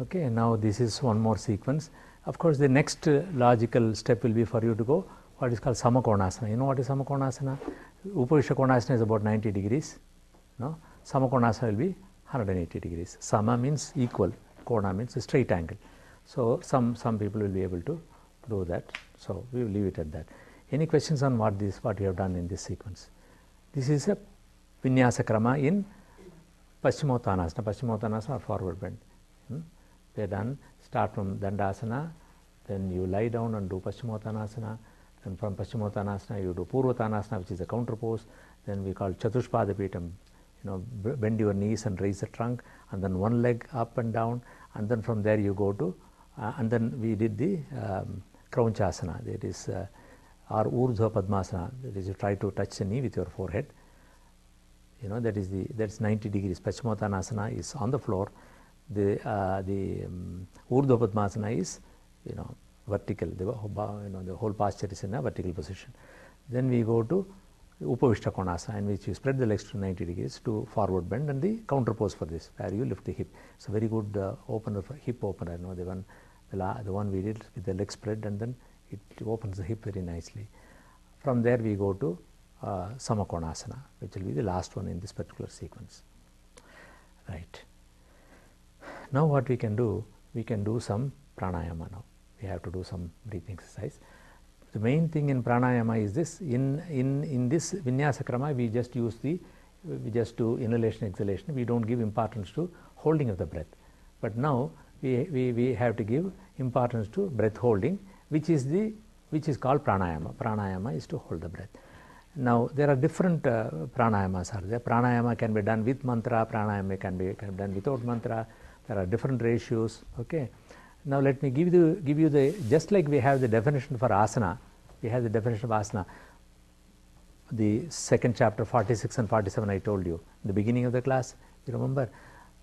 Okay, now this is one more sequence. Of course, the next logical step will be for you to go what is called Samakonasana. You know what is Samakonasana? Upavishta Konasana is about 90 degrees. No? Samakonasana will be 180 degrees. Sama means equal, Kona means a straight angle. So some people will be able to do that. So we will leave it at that. Any questions on what we have done in this sequence? This is a Vinyasa Krama in Paschimottanasana. Paschimottanasana or forward bend. We are done. Start from Dandasana, then you lie down and do Paschimottanasana. Then from Paschimottanasana you do Purvattanasana, which is a counter pose. Then we call Chatushpada Pitam. Bend your knees and raise the trunk, and then one leg up and down, and then from there you go to, and then we did the Kraunchasana. That is or Urdhva Padmasana. That is you try to touch the knee with your forehead. That's 90 degrees. Paschimottanasana is on the floor. The Urdhva Padmasana is vertical. The whole posture is in a vertical position. Then we go to Upavishta Konasana, in which you spread the legs to 90 degrees to forward bend, and the counter pose for this, where you lift the hip. It's a very good opener, for hip opener. The one we did with the leg spread, and then it opens the hip very nicely. From there we go to Samakonasana, which will be the last one in this particular sequence. Right. Now what we can do some pranayama now. We have to do some breathing exercise. The main thing in pranayama is this. In this Vinyasa Krama, we just do inhalation, exhalation. We don't give importance to holding of the breath. But now we have to give importance to breath holding, which is called pranayama. Pranayama is to hold the breath. Now there are different pranayamas are there. Pranayama can be done with mantra. Pranayama can be done without mantra. There are different ratios. Okay. Now let me give you the, just like we have the definition for asana, we have the definition of asana. The second chapter 46 and 47 I told you in the beginning of the class. You remember?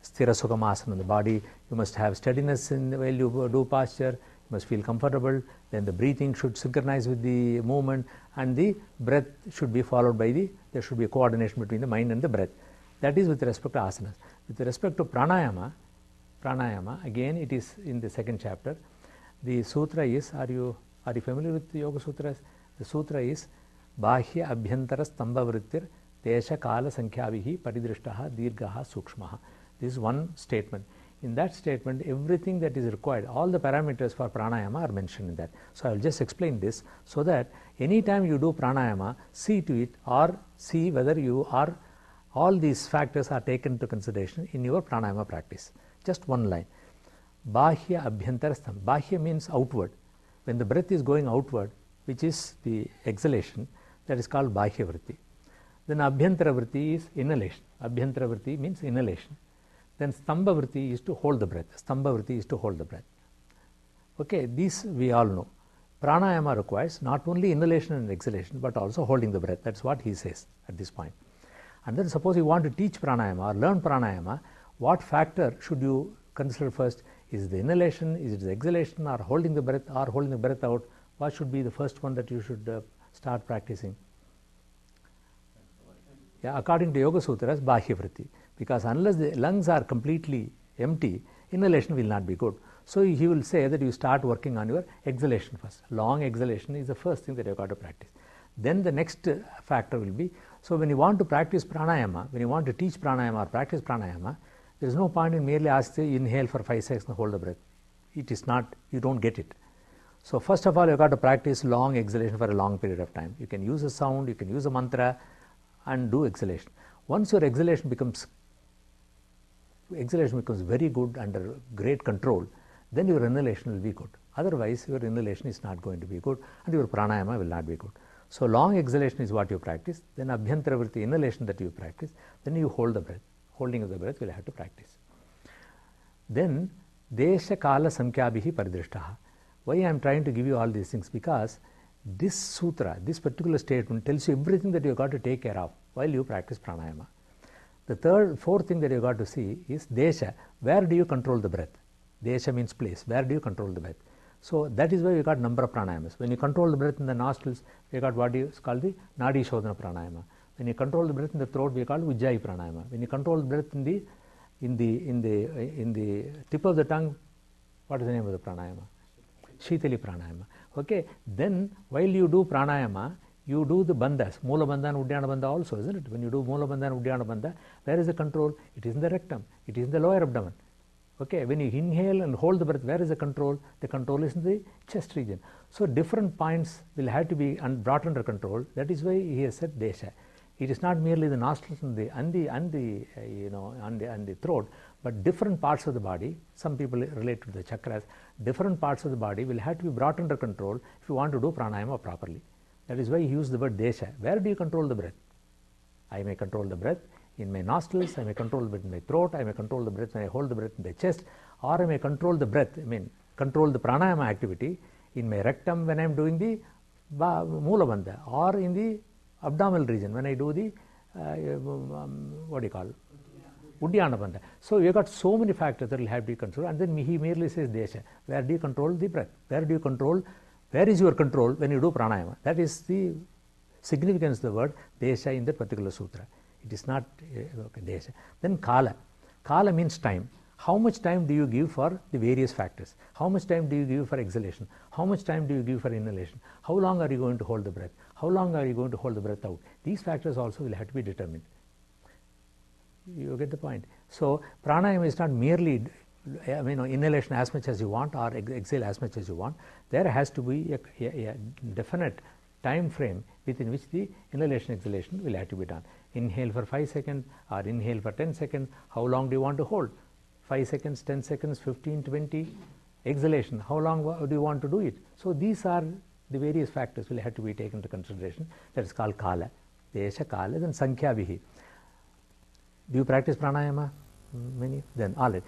Sthira Sukham asana. The body, you must have steadiness while you do posture. You must feel comfortable. Then the breathing should synchronize with the movement, and the breath should be followed by there should be a coordination between the mind and the breath. That is with respect to asanas. With respect to pranayama, again it is in the second chapter. The sutra is, are you familiar with the Yoga Sutras? The sutra is Bahya Abhyantara Stamba Vrittir Desha Kala Sankhyavihi Paridrishtaha Dirgaha Sukshmaha. This is one statement. In that statement, everything that is required, all the parameters for pranayama are mentioned in that. So I will just explain this so that anytime you do pranayama, see to it or see whether all these factors are taken into consideration in your pranayama practice. Just one line. Bahya Abhyantara Stamba. Bahya means outward. When the breath is going outward, which is the exhalation, that is called Bahya Vritti. Then Abhyantara Vritti is inhalation. Abhyantara Vritti means inhalation. Then Stamba Vritti is to hold the breath. Stamba Vritti is to hold the breath. Okay, these we all know. Pranayama requires not only inhalation and exhalation, but also holding the breath. That's what he says at this point. And then suppose you want to teach pranayama or learn pranayama, what factor should you consider first? Is it the inhalation, is it the exhalation, or holding the breath out? What should be the first one that you should start practicing? Yeah, according to Yoga Sutras, Bahya Vritti. Because unless the lungs are completely empty, inhalation will not be good. So he will say that you start working on your exhalation first. Long exhalation is the first thing that you have got to practice. Then the next factor will be, so when you want to practice pranayama, when you want to teach pranayama or practice pranayama, there is no point in merely asking inhale for 5 seconds and hold the breath. It is not, you don't get it. So first of all, you have got to practice long exhalation for a long period of time. You can use a sound, you can use a mantra and do exhalation. Once your exhalation becomes very good under great control, then your inhalation will be good. Otherwise, your inhalation is not going to be good and your pranayama will not be good. So long exhalation is what you practice, then Abhyantara Vritti, inhalation that you practice, then you hold the breath. Holding of the breath will have to practice. Then Desha Kala Sankhyabihi Paridrishtaha. Why I am trying to give you all these things? Because this sutra, this particular statement tells you everything that you have got to take care of while you practice pranayama. The fourth thing that you have got to see is Desha. Where do you control the breath? Desha means place. Where do you control the breath? So that is why we got number of pranayamas. When you control the breath in the nostrils, we got what is called the Nadi Shodhana pranayama. When you control the breath in the throat, we call Ujjayi pranayama. When you control the breath in the tip of the tongue, What is the name of the pranayama? Shitali pranayama. Okay, then while you do pranayama, you do the bandhas, Mula bandha and Uddiyana bandha also, isn't it? When you do Mula bandha and Uddiyana bandha, where is the control? It is in the rectum, it is in the lower abdomen. Okay, when you inhale and hold the breath, where is the control? The control is in the chest region. So different points will have to be brought under control. That is why he has said desha. It is not merely the nostrils and the throat, but different parts of the body. Some people relate to the chakras. Different parts of the body will have to be brought under control if you want to do pranayama properly. That is why he used the word desha. Where do you control the breath? I may control the breath in my nostrils, I may control the breath in my throat, I may control the breath when I hold the breath in the chest, or I may control the breath, control the pranayama activity in my rectum when I am doing the Mula bandha, or in the abdominal region when I do the Uddiyana bandha. So you got so many factors that will have to be controlled, and then he merely says desha. Where do you control the breath? Where do you control? Where is your control when you do pranayama? That is the significance of the word desha in that particular sutra. It is not desha. Then kala. Kala means time. How much time do you give for the various factors? How much time do you give for exhalation? How much time do you give for inhalation? How long are you going to hold the breath? How long are you going to hold the breath out? These factors also will have to be determined. You get the point. So pranayama is not merely inhalation as much as you want or exhale as much as you want. There has to be a definite time frame within which the inhalation exhalation will have to be done. Inhale for 5 seconds or inhale for 10 seconds. How long do you want to hold? 5 seconds, 10 seconds, 15, 20. Exhalation, how long do you want to do it? So these are the various factors will have to be taken into consideration. That is called kala. Desha, kala, then sankhya vihi. Do you practice pranayama? Many? Then all right.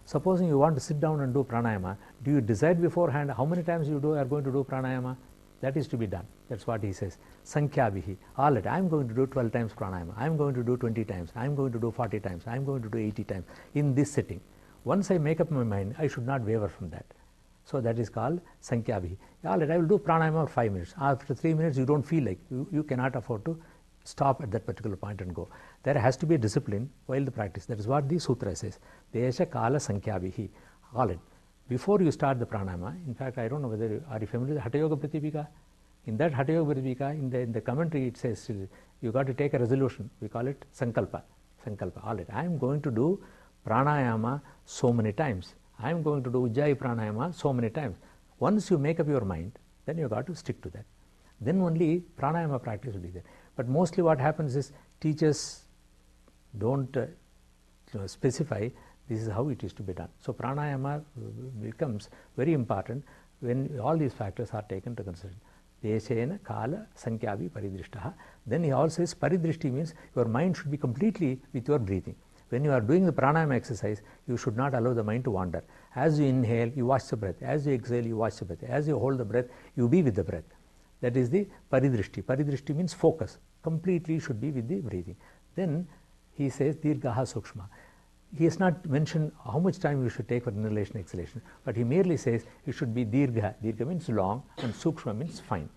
Supposing you want to sit down and do pranayama, do you decide beforehand how many times you are going to do pranayama? That is to be done. That's what he says. Sankhya vihi. All right, I am going to do 12 times pranayama. I am going to do 20 times. I am going to do 40 times. I am going to do 80 times in this sitting. Once I make up my mind, I should not waver from that. So that is called sankhya vihi. All right, I will do pranayama for 5 minutes. After 3 minutes, you don't feel like, you cannot afford to stop at that particular point and go. There has to be a discipline while the practice. That is what the sutra says. Desha kala sankhya vihi. All right. Before you start the pranayama, in fact, I don't know whether you are familiar with Hatha Yoga Pratipika. In that Hatha Yoga Pratipika, in the commentary it says you got to take a resolution. We call it sankalpa. Sankalpa. All right, I am going to do pranayama so many times. I am going to do Ujjayi pranayama so many times. Once you make up your mind, then you got to stick to that. Then only pranayama practice will be there. But mostly what happens is teachers don't specify this is how it is to be done. So pranayama becomes very important when all these factors are taken into consideration. Deshena kala sankhyavi paridrishtaha. Then he also says paridrishti means your mind should be completely with your breathing. When you are doing the pranayama exercise, you should not allow the mind to wander. As you inhale, you watch the breath. As you exhale, you watch the breath. As you hold the breath, you be with the breath. That is the paridrishti. Paridrishti means focus. Completely should be with the breathing. Then he says dirghaha sukshma. He has not mentioned how much time you should take for inhalation, exhalation, but he merely says it should be dirgha. Dirgha means long and sukshma means fine.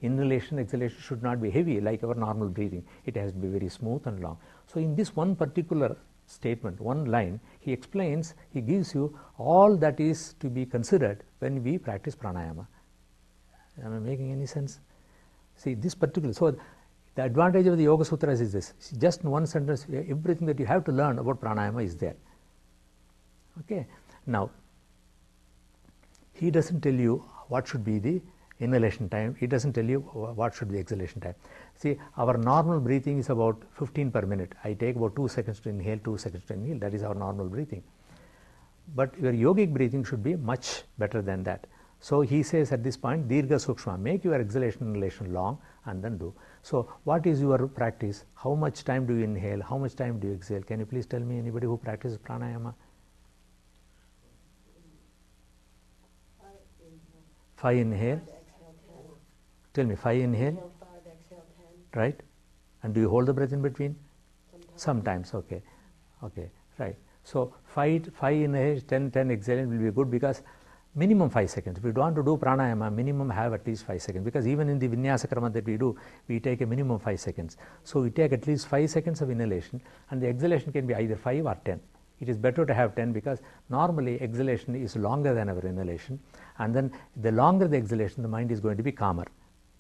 Inhalation, exhalation should not be heavy like our normal breathing. It has to be very smooth and long. So in this one particular statement, one line, he explains, he gives you all that is to be considered when we practice pranayama. Am I making any sense? See, this particular, so the advantage of the Yoga Sutras is this. Just in one sentence, everything that you have to learn about pranayama is there. Okay. Now, he doesn't tell you what should be the inhalation time. He doesn't tell you what should be the exhalation time. See, our normal breathing is about 15 per minute. I take about 2 seconds to inhale, 2 seconds to inhale. That is our normal breathing. But your yogic breathing should be much better than that. So he says at this point, dirgha sukshma, make your exhalation inhalation long and then do. So what is your practice? How much time do you inhale? How much time do you exhale? Can you please tell me, anybody who practices pranayama? 5 inhale. Tell me, 5 inhale. Right? And do you hold the breath in between? Sometimes. Okay. Okay. Right. So 5 inhale, 10 exhale will be good because minimum 5 seconds. If you want to do pranayama, minimum have at least 5 seconds, because even in the vinyasa krama that we do, we take a minimum 5 seconds. So we take at least 5 seconds of inhalation, and the exhalation can be either 5 or 10. It is better to have 10 because normally exhalation is longer than our inhalation, and then the longer the exhalation, the mind is going to be calmer.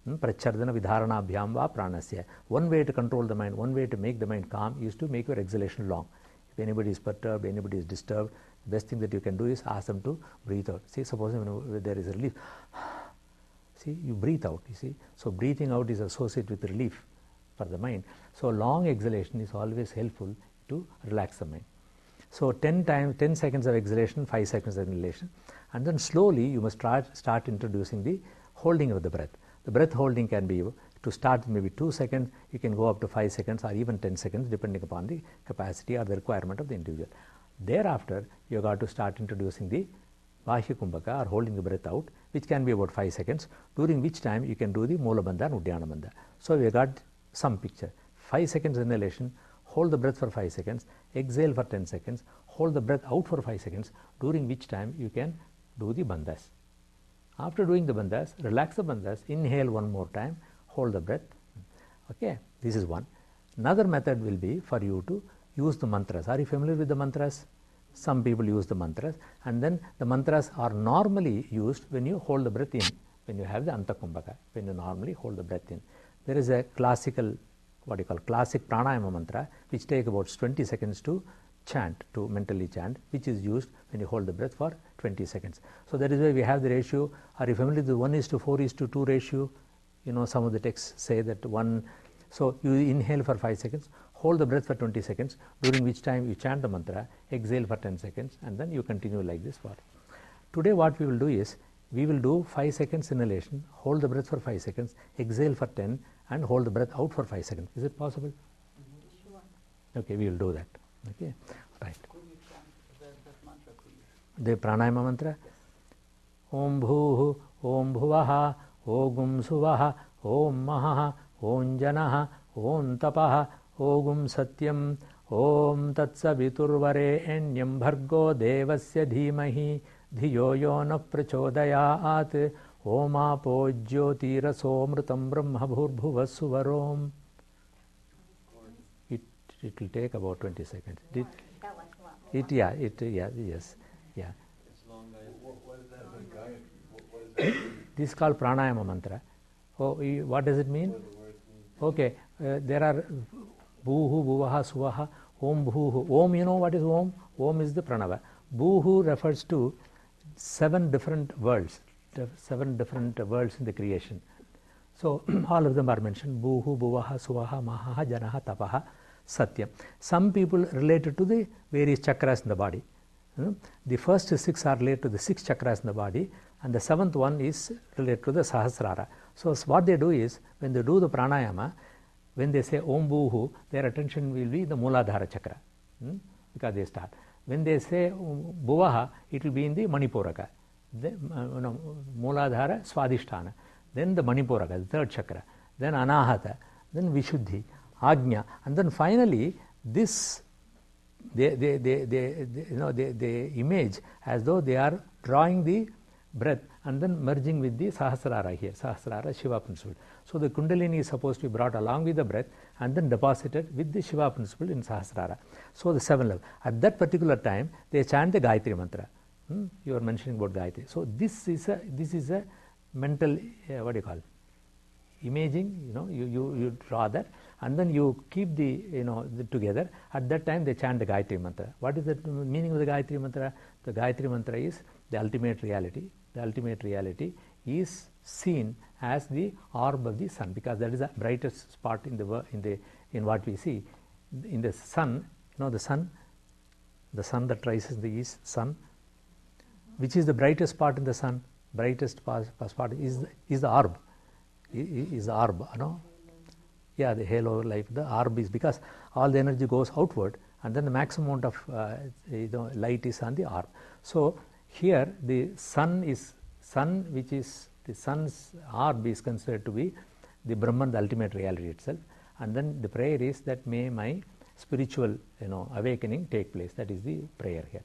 Prachardana vidharanabhyam va pranasya. One way to control the mind, one way to make the mind calm is to make your exhalation long. If anybody is perturbed, anybody is disturbed, the best thing that you can do is ask them to breathe out. See, suppose when there is a relief, see, you breathe out, you see. So breathing out is associated with relief for the mind. So long exhalation is always helpful to relax the mind. So 10 seconds of exhalation, 5 seconds of inhalation, and then slowly you must start introducing the holding of the breath. The breath holding can be, to start maybe 2 seconds, you can go up to 5 seconds or even 10 seconds depending upon the capacity or the requirement of the individual. Thereafter, you got to start introducing the Bahya Kumbhaka, or holding the breath out, which can be about 5 seconds, during which time you can do the Moola Bandha and Uddiyana Bandha. So we got some picture. 5 seconds inhalation, hold the breath for 5 seconds, exhale for 10 seconds, hold the breath out for 5 seconds, during which time you can do the bandhas. After doing the bandhas, relax the bandhas, inhale one more time, hold the breath. Okay, this is one. Another method will be for you to use the mantras. Are you familiar with the mantras? Some people use the mantras, and then the mantras are normally used when you hold the breath in, when you have the Antakumbhaka, when you normally hold the breath in. There is a classical, what you call classic pranayama mantra, which take about 20 seconds to chant, to mentally chant, which is used when you hold the breath for 20 seconds. So that is why we have the ratio. Are you familiar with the 1:4:2 ratio? You know, some of the texts say that 1. So you inhale for 5 seconds, hold the breath for 20 seconds, during which time you chant the mantra, exhale for 10 seconds, and then you continue like this for. Today what we will do is, we will do 5 seconds inhalation, hold the breath for 5 seconds, exhale for 10, and hold the breath out for 5 seconds. Is it possible? Sure. Okay, we will do that. Okay, right. Could you chant that mantra, please? The pranayama mantra. Om bhuhu, om bhuvaha, ogum suvaha, om mahaha, om janaha, om tapaha, ogum satyam, om tatsaviturvarenyam bhargo devasya dhimahi, dhiyo yo na prachodayat, om apo jyotirasomrutam brahma bhurbhuva suvarom. It will take about 20 seconds. Yes. Yeah. It's long. What is that? What is that? This is called pranayama mantra. Oh, what does it mean? What do the words mean? Okay, there are bhuhu, bhuvaha, suvaha, om bhuhu. Om, you know what is om? Om is the pranava. Bhuhu refers to 7 different worlds, 7 different worlds in the creation. So all of them are mentioned: bhuhu, bhuvaha, suvaha, mahaha, janaha, tapaha, satyam. Some people related to the various chakras in the body. The first 6 are related to the 6 chakras in the body, and the 7th one is related to the Sahasrara. So what they do is, when they do the pranayama, when they say Om Bhuhu, their attention will be the Mooladhara chakra, because they start. When they say Bhuvaha, it will be in the Manipuraka, the, Mooladhara Swadhisthana, then the Manipuraka, the 3rd chakra, then Anahata, then Vishuddhi, Ajna, and then finally this they image as though they are drawing the breath and then merging with the Sahasrara here, Sahasrara Shiva principle. So the Kundalini is supposed to be brought along with the breath and then deposited with the Shiva principle in Sahasrara. So the 7 level. At that particular time, they chant the Gayatri mantra. You are mentioning about Gayatri. So this is a mental, what do you call, imaging. You draw that, and then you keep the together. At that time they chant the Gayatri mantra. What is the meaning of the Gayatri mantra? The Gayatri mantra is the ultimate reality. The ultimate reality is seen as the orb of the sun, because that is the brightest spot in what we see. In the sun, the sun that rises in the east, sun. Which is the brightest spot in the sun? Brightest spot is the orb. Is the orb, Yeah, the halo life. The orb is because all the energy goes outward, and then the maximum amount of light is on the orb. So here the sun's orb is considered to be the Brahman, the ultimate reality itself. And then the prayer is that may my spiritual awakening take place. That is the prayer here.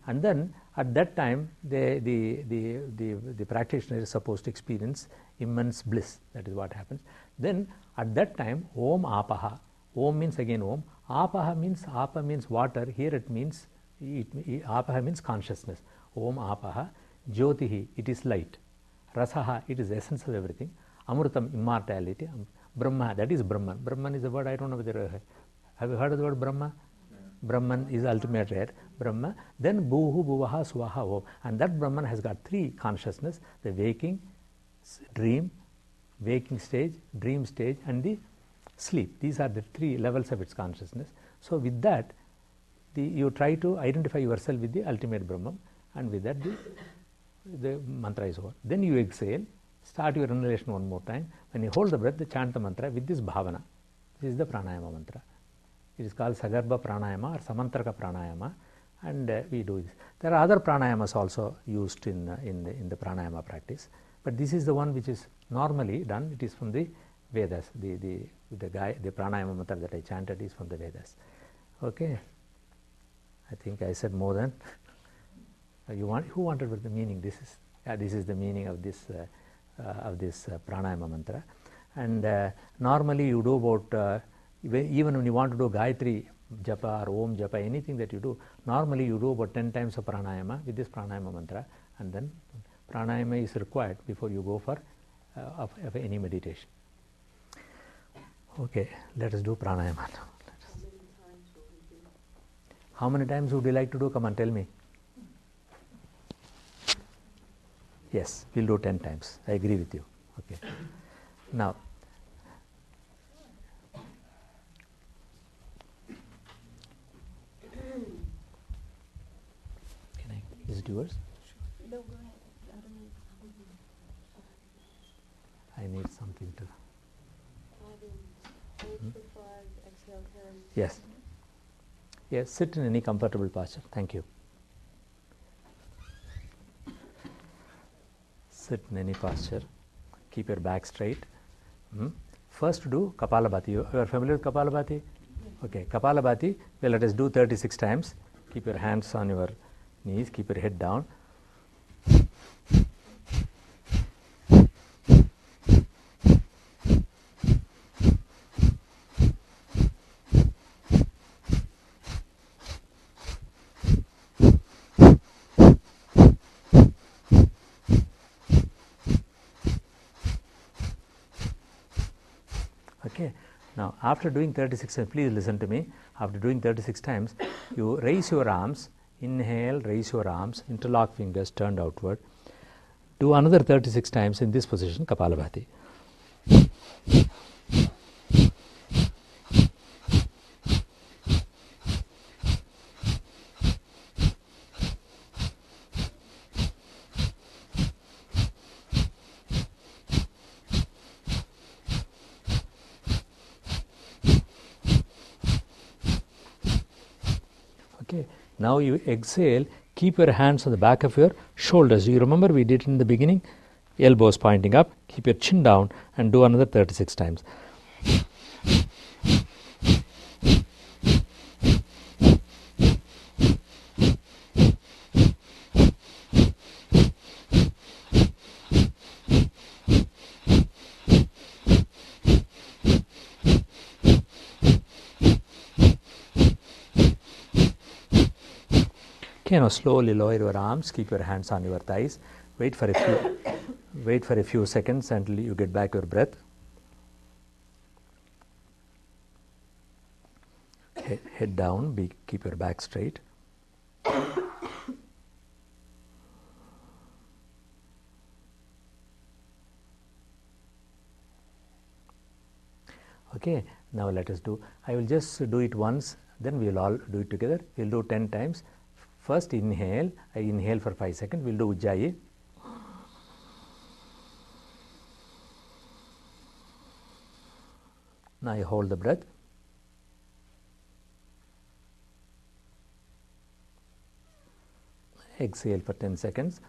And then at that time the practitioner is supposed to experience immense bliss. That is what happens. Then at that time, Om Apaha. Om means again Om. Apaha means, Apa means water. Here it means Apaha means consciousness. Om Apaha. Jyotihi, it is light. Rasaha, it is the essence of everything. Amrutam, immortality. Brahma, that is Brahman. Brahman is a word, I don't know whether have you heard of the word Brahma? Yeah. Brahman is ultimate, right? Brahma. Then Bhuhu, Bhuvaha, Swaha, Om. And that Brahman has got three consciousness: the waking stage, dream stage, and the sleep. These are the three levels of its consciousness. So with that, you try to identify yourself with the ultimate Brahman, and with that the mantra is over. Then you exhale, start your inhalation one more time. When you hold the breath, chant the mantra with this bhavana. This is the pranayama mantra. It is called Sagarbha Pranayama or Samantraka Pranayama, and we do this. There are other pranayamas also used in the pranayama practice, but this is the one which is normally done. It is from the Vedas. The pranayama mantra that I chanted is from the Vedas. Okay, I think I said more than who wanted the meaning. This is the meaning of this pranayama mantra, and normally you do about even when you want to do Gayatri Japa or Om Japa, anything that you do, normally you do about 10 times of pranayama with this pranayama mantra, and then pranayama is required before you go for of any meditation. Okay, let us do pranayama now. How many times would you like to do? Come on, tell me. Yes, we'll do 10 times. I agree with you. Okay. Now, is it yours? No, go ahead. I need something to. Hold the flag, exhale, turn. Yes. Yes, sit in any comfortable posture. Thank you. Sit in any posture. Keep your back straight. First do Kapalabhati. You are familiar with Kapalabhati? Okay, Kapalabhati. Well, let us do 36 times. Keep your hands on your knees. Keep your head down. Okay. Now, after doing 36 times, please listen to me. After doing 36 times, you raise your arms. Inhale, raise your arms, interlock fingers, turned outward. Do another 36 times in this position, Kapalabhati. Okay. Now you exhale, keep your hands on the back of your shoulders. You remember we did it in the beginning? Elbows pointing up, keep your chin down, and do another 36 times. Okay, now slowly lower your arms, keep your hands on your thighs. Wait for a few seconds until you get back your breath. Head down, keep your back straight. Okay, now let us do, I will just do it once, then we will all do it together. We will do 10 times. First inhale, I inhale for 5 seconds, we will do Ujjayi. Now I hold the breath. Exhale for 10 seconds.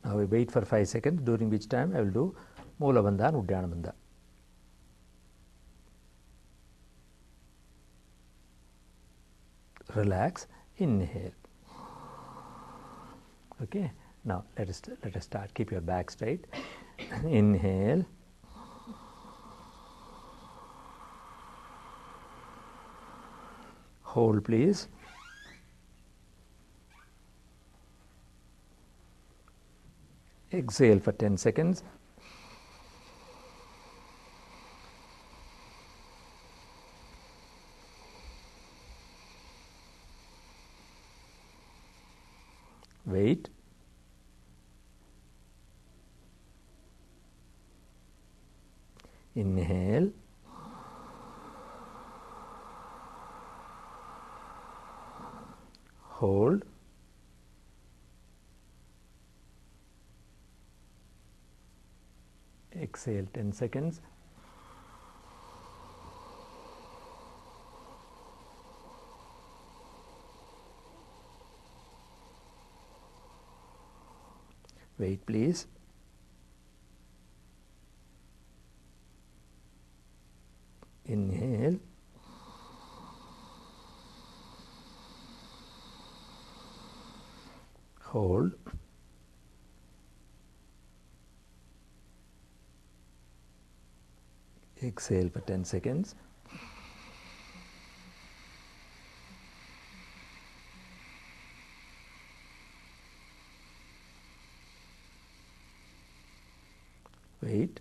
Now we wait for 5 seconds, during which time I will do Moola Bandha and Uddiyana Bandha. Relax, inhale. Okay, Now let us start. Keep your back straight. Inhale. Hold, please. Exhale for 10 seconds. Wait. Inhale. Hold. Exhale 10 seconds. Wait, please. Inhale. Hold. Exhale for 10 seconds. Wait.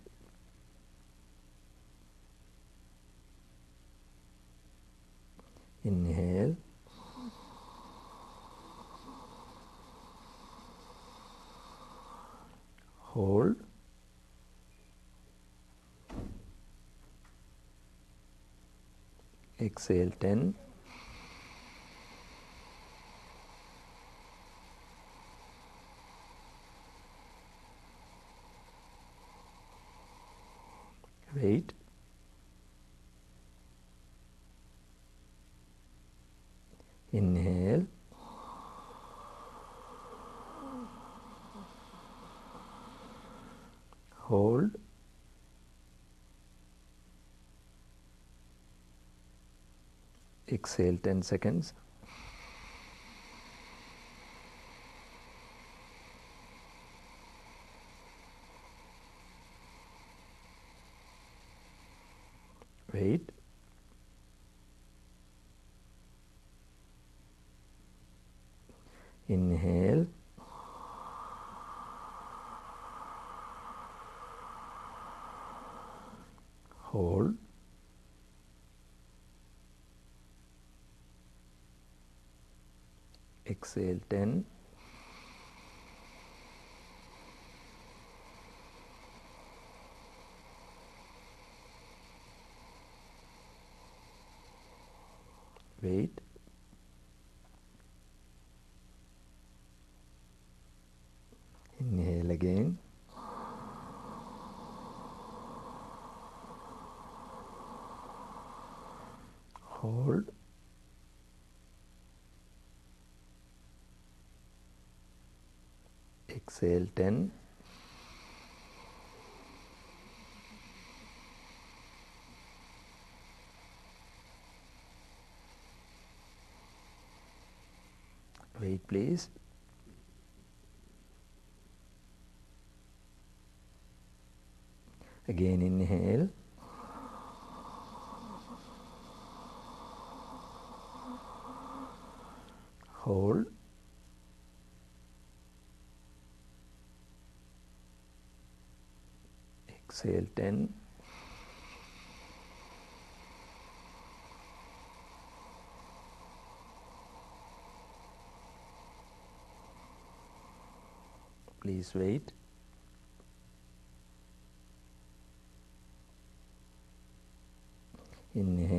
Inhale. Hold. Exhale 10. Wait. Inhale. Hold. Exhale 10 seconds. Wait. Inhale. Hold. Exhale 10. Wait. Inhale again. Hold. Exhale 10. Wait, please. Again inhale. Hold. Exhale 10. Please wait. Inhale.